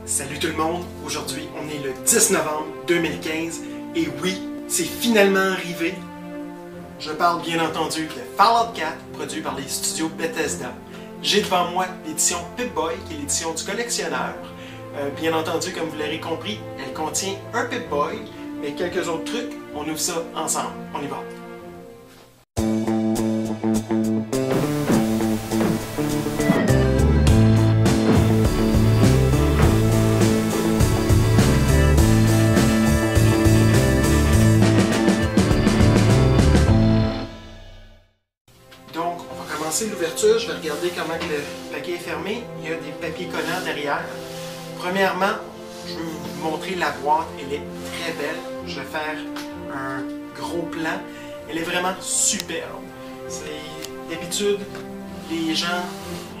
Salut tout le monde, aujourd'hui on est le 10 novembre 2015 et oui, c'est finalement arrivé. Je parle bien entendu de Fallout 4, produit par les studios Bethesda. J'ai devant moi l'édition Pip-Boy, qui est l'édition du collectionneur. Bien entendu, comme vous l'aurez compris, elle contient un Pip-Boy, mais quelques autres trucs, on ouvre ça ensemble. On y va. Donc, on va commencer l'ouverture. Je vais regarder comment le paquet est fermé. Il y a des papiers collants derrière. Premièrement, je vais vous montrer la boîte. Elle est très belle. Je vais faire un gros plan. Elle est vraiment superbe. D'habitude, les gens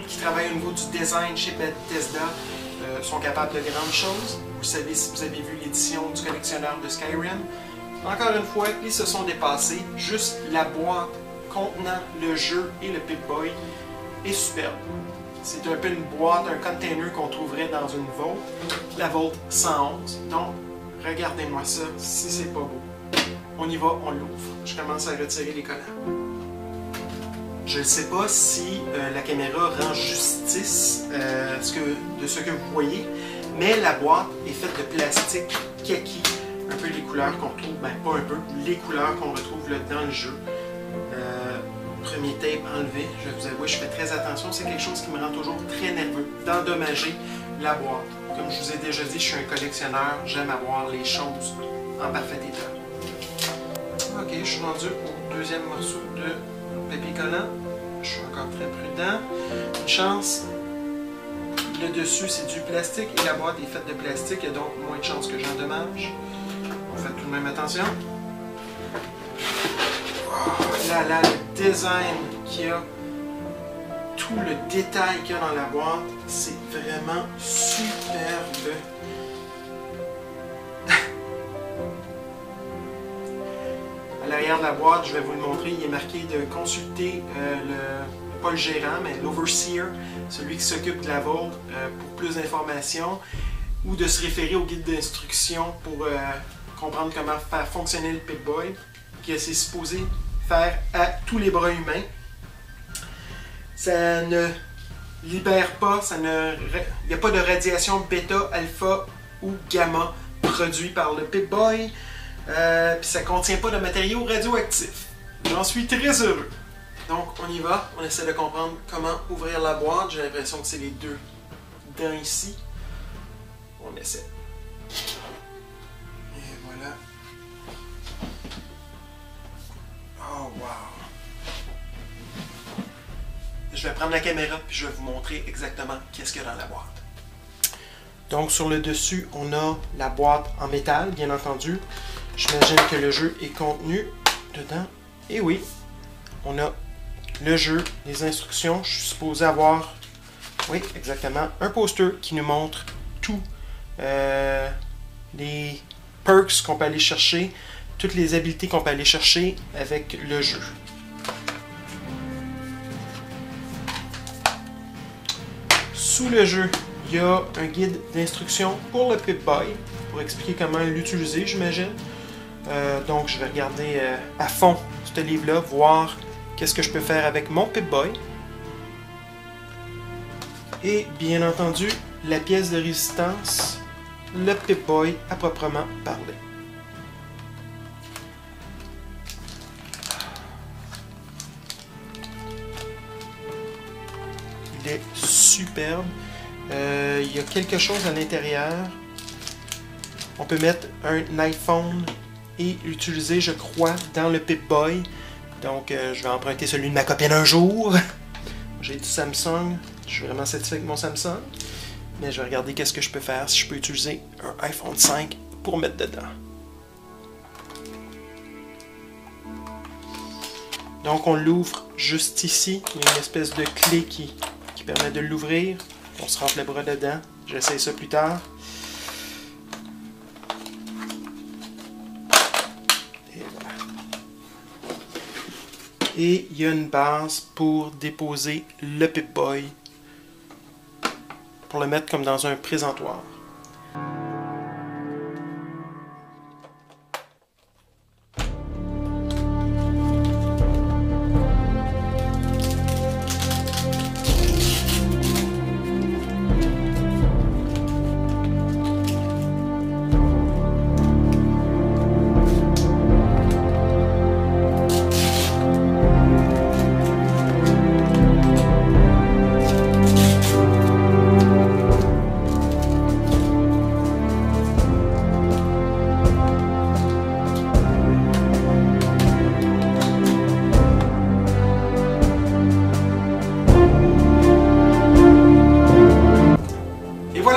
qui travaillent au niveau du design chez Bethesda sont capables de grandes choses. Vous savez, si vous avez vu l'édition du collectionneur de Skyrim, encore une fois, ils se sont dépassés. Juste la boîte contenant le jeu et le Pip-Boy est superbe. C'est un peu une boîte, un container qu'on trouverait dans une Vault, la Vault 111. Donc, regardez-moi ça, si c'est pas beau. On y va, on l'ouvre. Je commence à retirer les collants. Je ne sais pas si la caméra rend justice de ce que vous voyez, mais la boîte est faite de plastique kaki, un peu les couleurs qu'on retrouve, ben pas un peu, les couleurs qu'on retrouve là, dans le jeu. Premier tape enlevé, je vais vous avouer, je fais très attention, c'est quelque chose qui me rend toujours très nerveux, d'endommager la boîte. Comme je vous ai déjà dit, je suis un collectionneur, j'aime avoir les choses en parfait état. Ok, je suis rendu au deuxième morceau de papier collant. Je suis encore très prudent. Une chance, le dessus c'est du plastique et la boîte est faite de plastique, il y a donc moins de chances que j'endommage. On fait tout de même attention. Là, le design qu'il y a, tout le détail qu'il y a dans la boîte, c'est vraiment superbe. À l'arrière de la boîte, je vais vous le montrer, il est marqué de consulter pas le gérant, mais l'overseer, celui qui s'occupe de la Vault, pour plus d'informations, ou de se référer au guide d'instruction pour comprendre comment faire fonctionner le Pip-Boy, qui c'est supposé faire à tous les bras humains. Ça ne libère pas, il n'y a pas de radiation bêta, alpha ou gamma produit par le Pip-Boy. Puis ça ne contient pas de matériaux radioactifs. J'en suis très heureux. Donc on y va, on essaie de comprendre comment ouvrir la boîte. J'ai l'impression que c'est les deux dents ici. On essaie. Et voilà. Oh wow! Je vais prendre la caméra puis je vais vous montrer exactement qu'est-ce qu'il y a dans la boîte. Donc sur le dessus, on a la boîte en métal, bien entendu. J'imagine que le jeu est contenu dedans. Et oui, on a le jeu, les instructions. Je suis supposé avoir, oui, exactement, un poster qui nous montre tous les perks qu'on peut aller chercher, toutes les habiletés qu'on peut aller chercher avec le jeu. Sous le jeu, il y a un guide d'instruction pour le Pip-Boy, pour expliquer comment l'utiliser, j'imagine. Donc, je vais regarder à fond ce livre-là, voir qu'est-ce que je peux faire avec mon Pip-Boy. Et, bien entendu, la pièce de résistance, le Pip-Boy à proprement parler. Il est superbe. Il y a quelque chose à l'intérieur. On peut mettre un iPhone et l'utiliser, je crois, dans le Pip-Boy. Donc, je vais emprunter celui de ma copine un jour. J'ai du Samsung. Je suis vraiment satisfait avec mon Samsung. Mais je vais regarder qu'est-ce que je peux faire si je peux utiliser un iPhone 5 pour mettre dedans. Donc, on l'ouvre juste ici. Il y a une espèce de clé qui permet de l'ouvrir. On se rentre le bras dedans. J'essaie ça plus tard. Et voilà. Et il y a une base pour déposer le Pip-Boy. Pour le mettre comme dans un présentoir.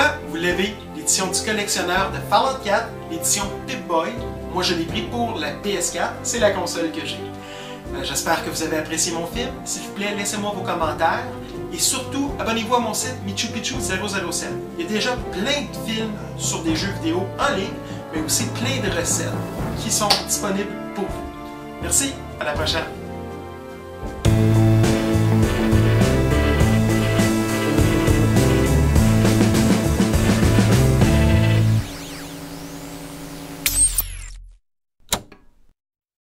voilà, vous l'avez, l'édition du collectionneur de Fallout 4, l'édition Pip-Boy. Moi, je l'ai pris pour la PS4, c'est la console que j'ai. J'espère que vous avez apprécié mon film. S'il vous plaît, laissez-moi vos commentaires. Et surtout, abonnez-vous à mon site MichuPichu007. Il y a déjà plein de films sur des jeux vidéo en ligne, mais aussi plein de recettes qui sont disponibles pour vous. Merci, à la prochaine!